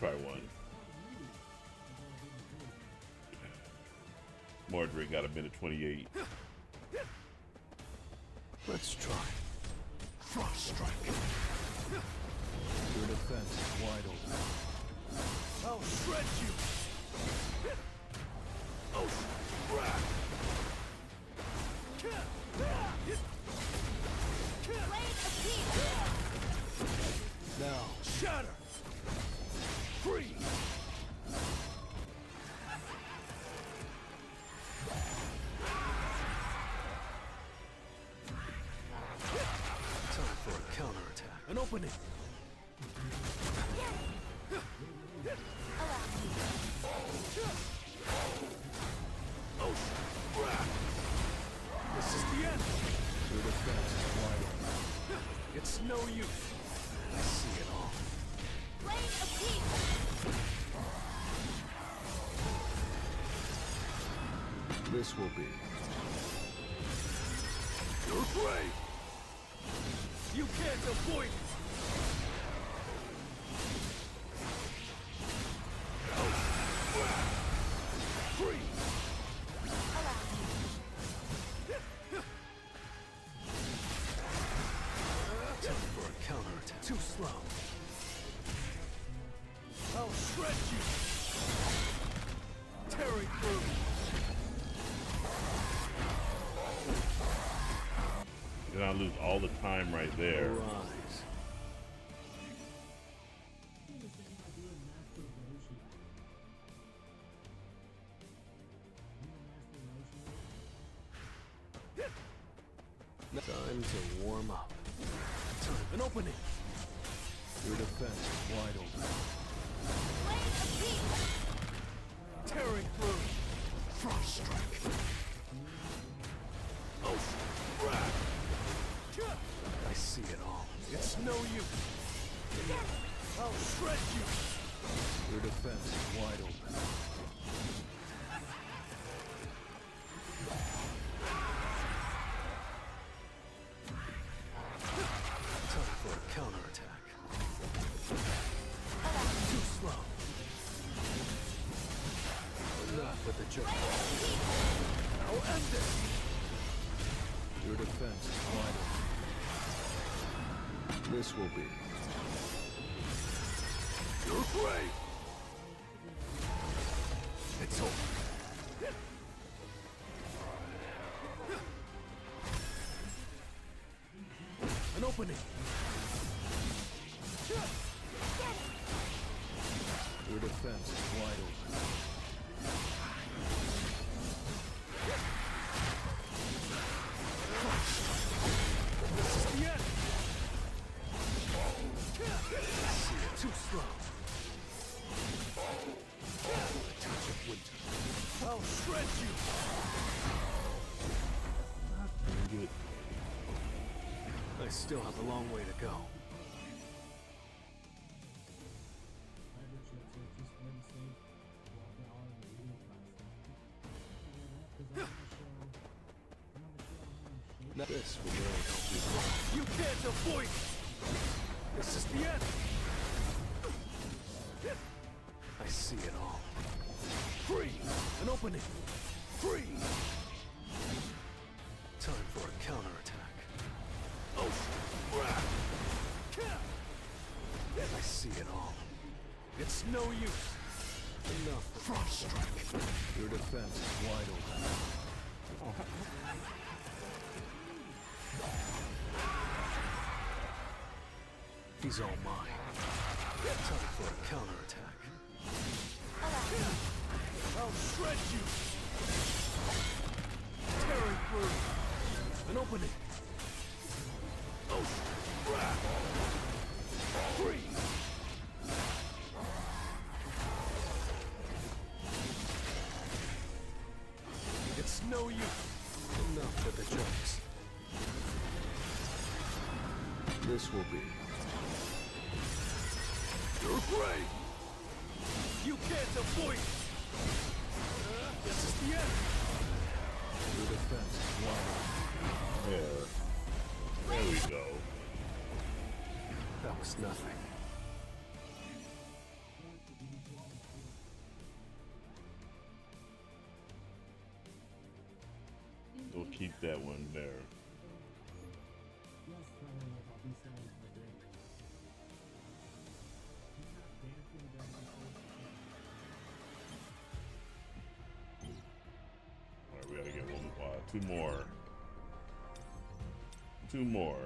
try one. Mordred got a minute 28. Let's try. Frost strike. Your defense is wide open. I'll shred you! Ocean Crack! Blade of Peace! Now, Shatter! Free! time for a counterattack. An opening. Ocean Crack! This is the end! Your defense is wide open. It's no use. I see it all. Blade of Peace! This will be. You're brave! You can't avoid it! Free! Time for a counterattack. Too slow. I'll shred you! Tearing through! You're gonna lose all the time right there. Rise. Time to warm up. Time. An opening. Your defense is wide open. Blade of Peace! Tearing through! Frost strike. Ocean Crack! I see it all. It's no use! I'll shred you! Your defense is wide open. Time for a counterattack. Too slow. Enough with the joke. I'll end it! Your defense is wide open. This will be. You're brave! It's over. An opening. Your defense is wide open. This is the end! See it. Too slow. A touch of winter. I'll shred you! Very good. I still have a long way to go. This will really help you grow. You can't avoid it! This is the end! I see it all. Free! An opening. Free! Time for a counterattack. Ocean Crack! I see it all. It's no use! Enough. Frost strike! Your defense is wide open. He's all mine. Time for a counterattack. I'll shred you! Tearing through! An opening. Ocean Crack! Free! It's no use! Enough with the jokes. This will be. You're brave! You can't avoid it! This is the end! Your defense is wide There. There we go. open. That was nothing. keep that one there. Yes, I don't know if I'll be saying it like that. He's not dancing during the whole All right, we gotta get one more. Two more. Two more.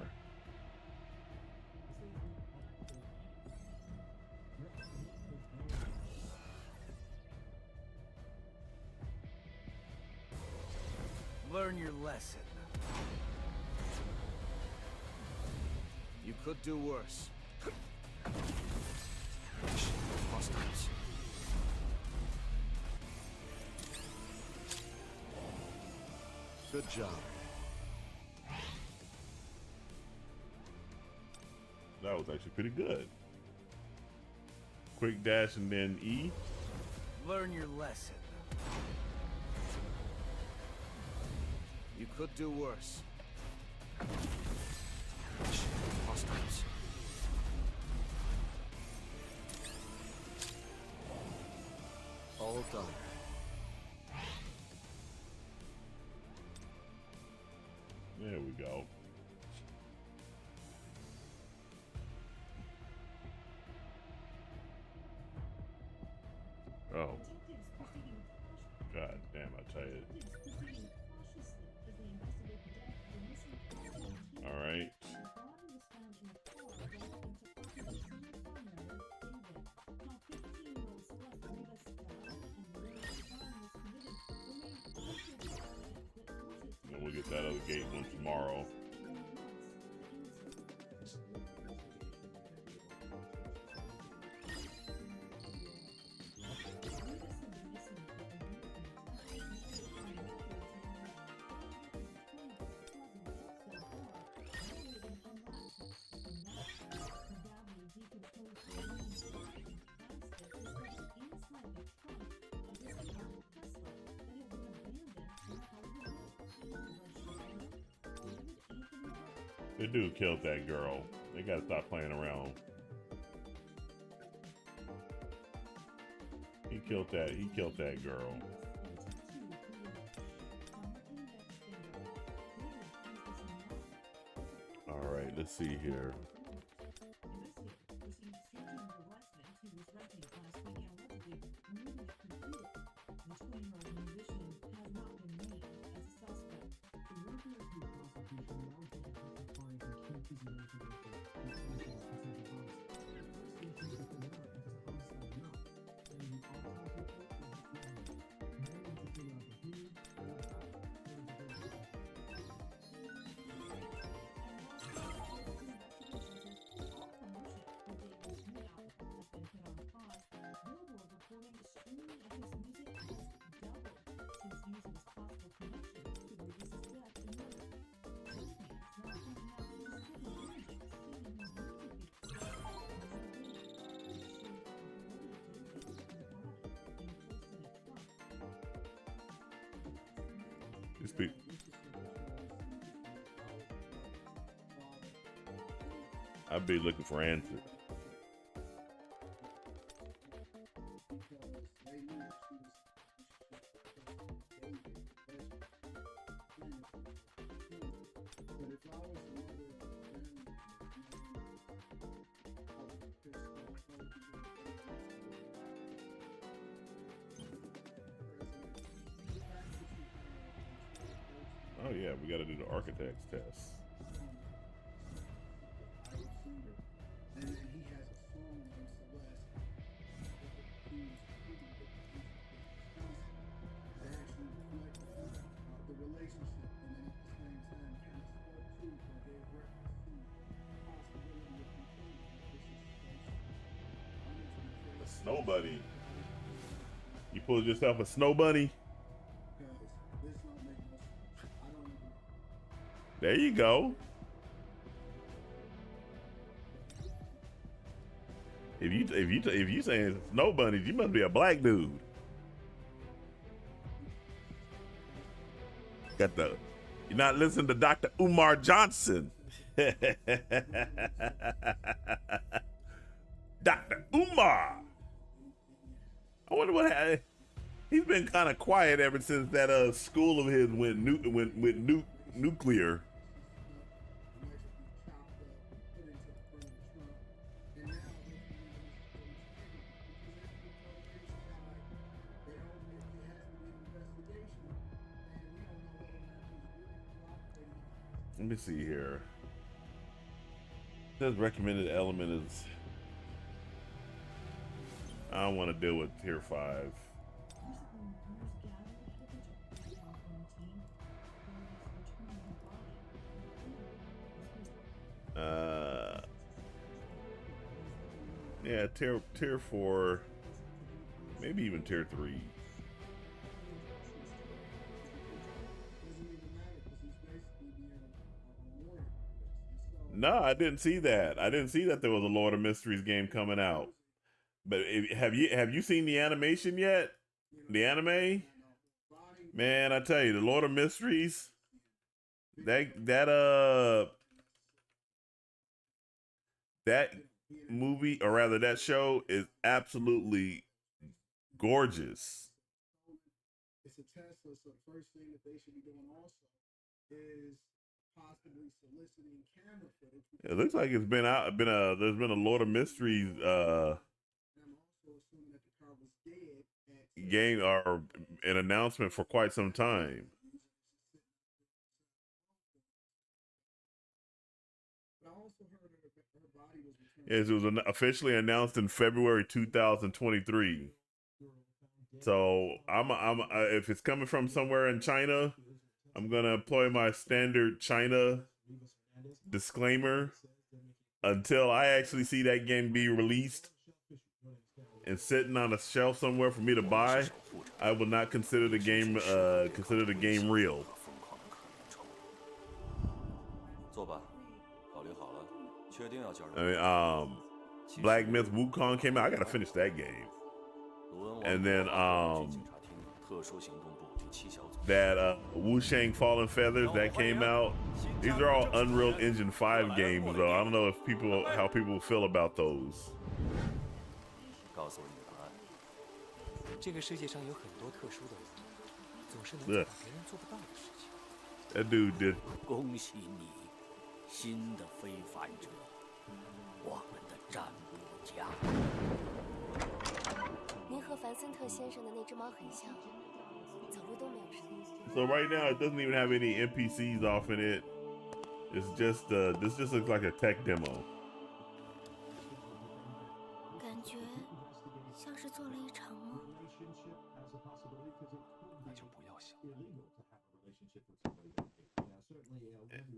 Learn your lesson. You could do worse. Hostiles. Good job. That was actually pretty good. Quick dash and then E. Learn your lesson. You could do worse. Hostiles. All done. There we go. Oh. God damn, I tell you. All right. And we'll get that other gate one tomorrow. The dude killed that girl. They gotta stop playing around. He killed that girl. All right, let's see here. I'd be looking for answers. Oh yeah, we got to do the architect's test. Snow bunny. You pulled yourself a snow bunny? There you go. If you saying snow bunnies, you must be a black dude. Got the you're not listening to Dr. Umar Johnson. Dr. Umar. I wonder what happened. He's been kind of quiet ever since that school of his went nuclear. Let me see here. It says recommended element is. I don't want to deal with tier 5. Yeah, tier 4, maybe even tier 3. No, I didn't see that. I didn't see that there was a Lord of Mysteries game coming out. But have you seen the animation yet? The anime? Man, I tell you, the Lord of Mysteries. That movie, or rather that show, is absolutely gorgeous. It's a Tesla, so the first thing that they should be doing also is possibly soliciting camera footage. It looks like it's been out. There's been a Lord of Mysteries I'm also assuming that the car was dead game or an announcement for quite some time. But I also heard her body was returned. Yes, it was officially announced in February 2023. So if it's coming from somewhere in China, I'm gonna employ my standard China disclaimer until I actually see that game be released and sitting on a shelf somewhere for me to buy. I will not consider the game real. I mean, Black Myth Wukong came out. I gotta finish that game. And then that Wu Shang Fallen Feathers that came out. These are all Unreal Engine 5 games, though. I don't know if how people feel about those. Ugh. That dude did. 新的非凡者，我们的占卜家。您和凡森特先生的那只猫很像，走路都没有声音。So right now it doesn't even have any NPCs off in it. It's just this just looks like a tech demo. 感觉像是做了一场梦。那就不要想。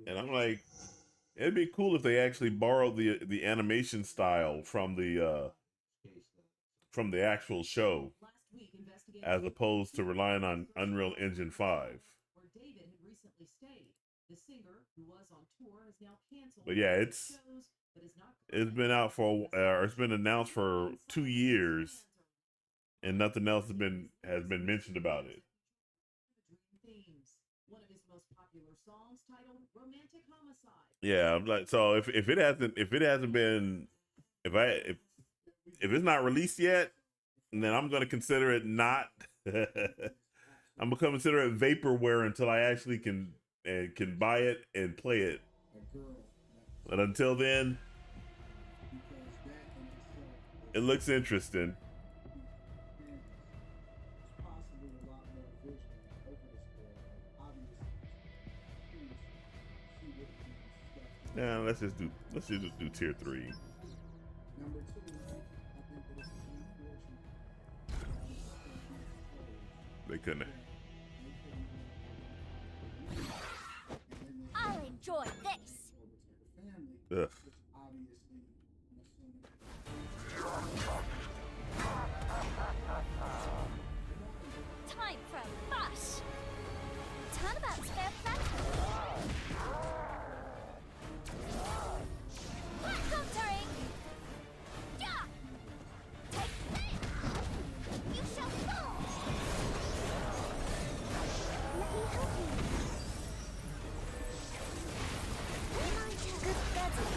And I'm like, it'd be cool if they actually borrowed the animation style from the actual show, as opposed to relying on Unreal Engine 5. But yeah, it's been out for it's been announced for 2 years, and nothing else has been mentioned about it. One of his most popular songs titled Romantic Homicide. Yeah, I'm like, so if it's not released yet, then I'm gonna consider it not. I'm gonna consider it vaporware until I actually can buy it and play it. But until then, it looks interesting. Yeah, let's just do tier 3. Number 2, I think that it's unfortunate. They couldn't. I'll enjoy this. Ugh. Time for a fuss. Turnabout's fair play. Black Doctoring! Yeah! Take this! You shall fall! Let me help you. My turn. Good gadget.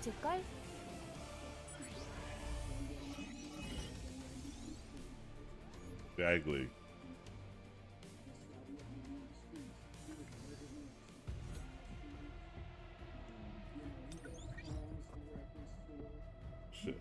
늦을걸? Exactly. Shit.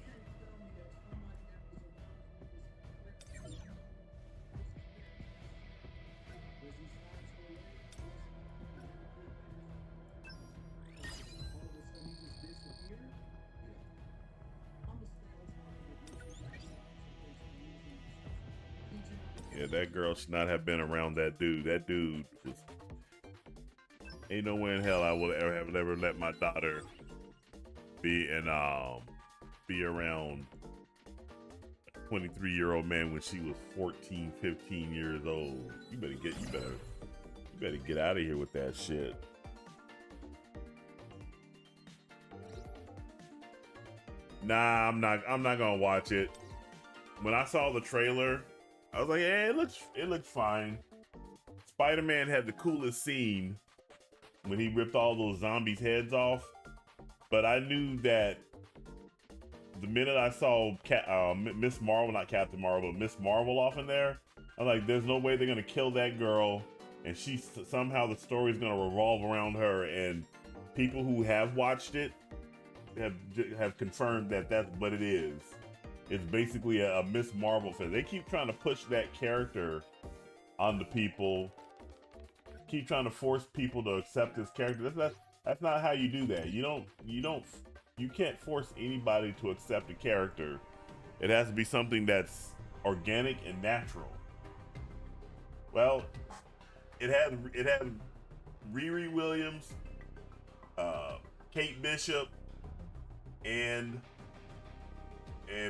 Yeah, that girl should not have been around that dude. That dude was, ain't no way in hell I would ever let my daughter be be around a 23-year-old man when she was 14, 15 years old. You better get out of here with that shit. Nah, I'm not gonna watch it. When I saw the trailer, I was like, "Yeah, it looks fine." Spider-Man had the coolest scene when he ripped all those zombies' heads off, but I knew that the minute I saw Miss Marvel, not Captain Marvel, but Miss Marvel off in there, I'm like, "There's no way they're gonna kill that girl," and somehow the story's gonna revolve around her. And people who have watched it have confirmed that that's what it is. It's basically a Miss Marvel film. They keep trying to push that character onto people. Keep trying to force people to accept this character. That's not how you do that. You can't force anybody to accept a character. It has to be something that's organic and natural. Well, it had Riri Williams, Kate Bishop, and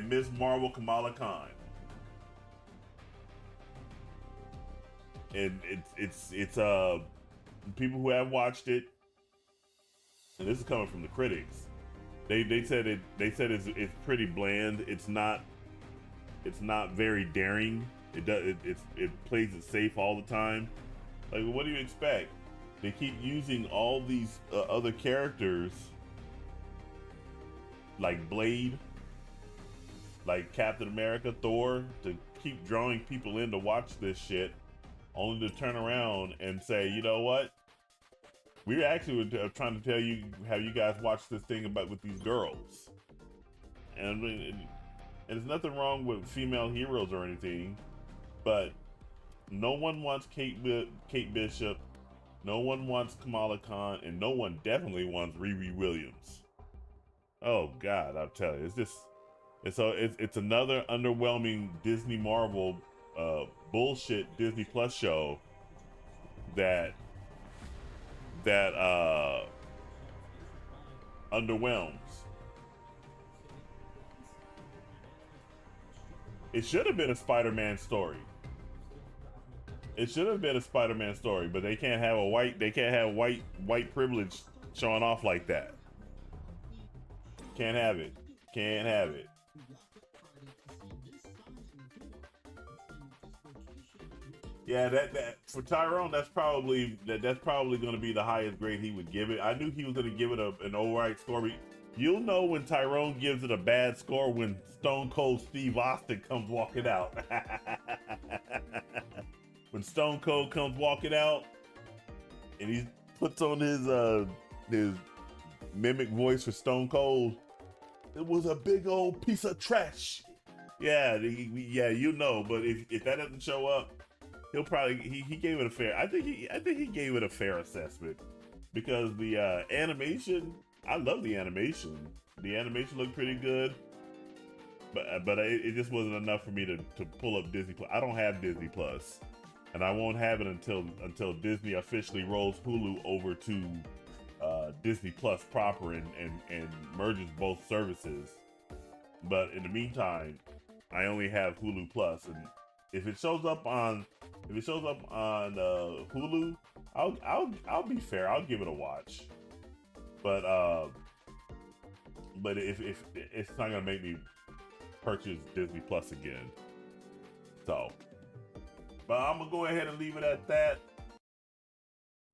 Ms. Marvel Kamala Khan. And it's people who have watched it, and this is coming from the critics. They said it's pretty bland. It's not very daring. It plays it safe all the time. Like, what do you expect? They keep using all these other characters like Blade, like Captain America, Thor, to keep drawing people in to watch this shit, only to turn around and say, you know what? We actually were trying to tell you how you guys watch this thing with these girls. And there's nothing wrong with female heroes or anything, but no one wants Kate Bishop, no one wants Kamala Khan, and no one definitely wants Riri Williams. Oh God, I'll tell you, it's another underwhelming Disney Marvel bullshit Disney Plus show that underwhelms. It should have been a Spider-Man story. It should have been a Spider-Man story, but they can't have white privilege showing off like that. Can't have it. Can't have it. Yeah, that for Tyrone, that's probably going to be the highest grade he would give it. I knew he was going to give it an alright score. You'll know when Tyrone gives it a bad score when Stone Cold Steve Austin comes walking out. When Stone Cold comes walking out and he puts on his mimic voice for Stone Cold, it was a big old piece of trash. Yeah, you know. But if that doesn't show up, he'll probably he gave it a fair. I think he gave it a fair assessment, because the animation. I love the animation. The animation looked pretty good, but it just wasn't enough for me to pull up Disney Plus. I don't have Disney Plus, and I won't have it until Disney officially rolls Hulu over to Disney Plus proper and merges both services. But in the meantime, I only have Hulu Plus, and if it shows up on Hulu, I'll be fair. I'll give it a watch. But if it's not gonna make me purchase Disney Plus again, so. But I'm gonna go ahead and leave it at that.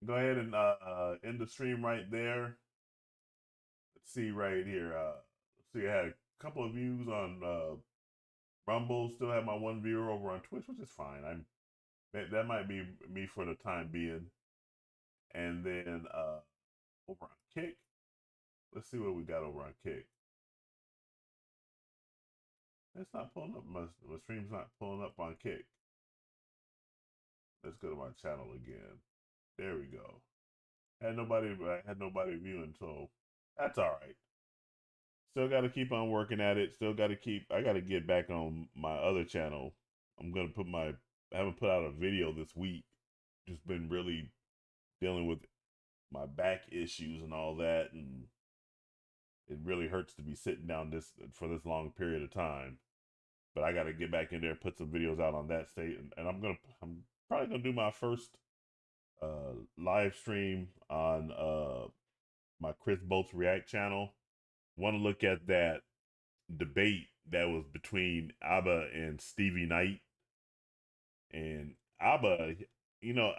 Go ahead and end the stream right there. Let's see right here. See, I had a couple of views on Rumble. Still have my one viewer over on Twitch, which is fine. That might be me for the time being. And then over on Kick, let's see what we got over on Kick. It's not pulling up. My stream's not pulling up on Kick. Let's go to my channel again. There we go. I had nobody viewing, so that's all right. Still got to keep on working at it. Still got to I got to get back on my other channel. I'm gonna I haven't put out a video this week. Just been really dealing with my back issues and all that, and it really hurts to be sitting down for this long period of time. But I got to get back in there, put some videos out on that state, and I'm probably gonna do my first live stream on my Chris Bolts React channel. Want to look at that debate that was between Abba and Stevie Knight. And Abba, you know,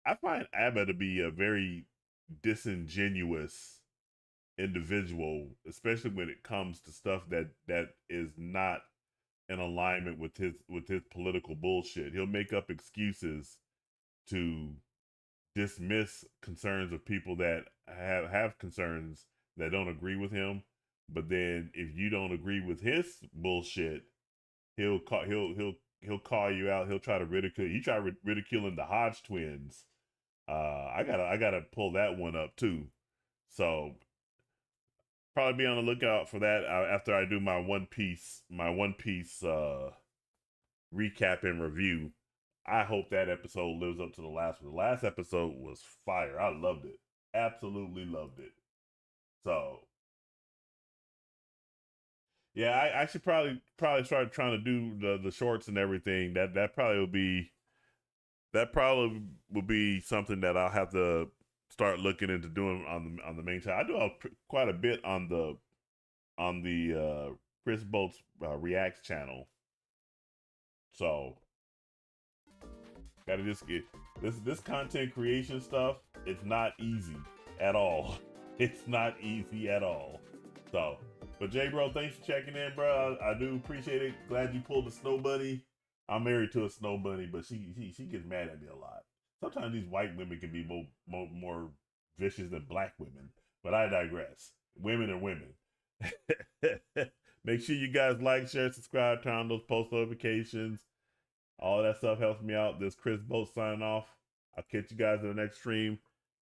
I find Abba to be a very disingenuous individual, especially when it comes to stuff that is not in alignment with his political bullshit. He'll make up excuses to dismiss concerns of people that have concerns that don't agree with him. But then if you don't agree with his bullshit, he'll call you out. He'll try to ridicule. He tried ridiculing the Hodge twins. I gotta pull that one up too. So probably be on the lookout for that after I do my One Piece recap and review. I hope that episode lives up to the last one. The last episode was fire. I loved it. Absolutely loved it. So yeah, I should probably start trying to do the shorts and everything. That probably will be something that I'll have to start looking into doing on the main channel. I do quite a bit on the Chris Bolts Reacts channel. So gotta just get this content creation stuff. It's not easy at all. It's not easy at all. So, but Jay, bro, thanks for checking in, bro. I do appreciate it. Glad you pulled the snow bunny. I'm married to a snow bunny, but she gets mad at me a lot. Sometimes these white women can be more vicious than black women, but I digress. Women are women. Make sure you guys like, share, subscribe, turn on those post notifications. All that stuff helps me out. This Chris Bolt signing off. I'll catch you guys in the next stream.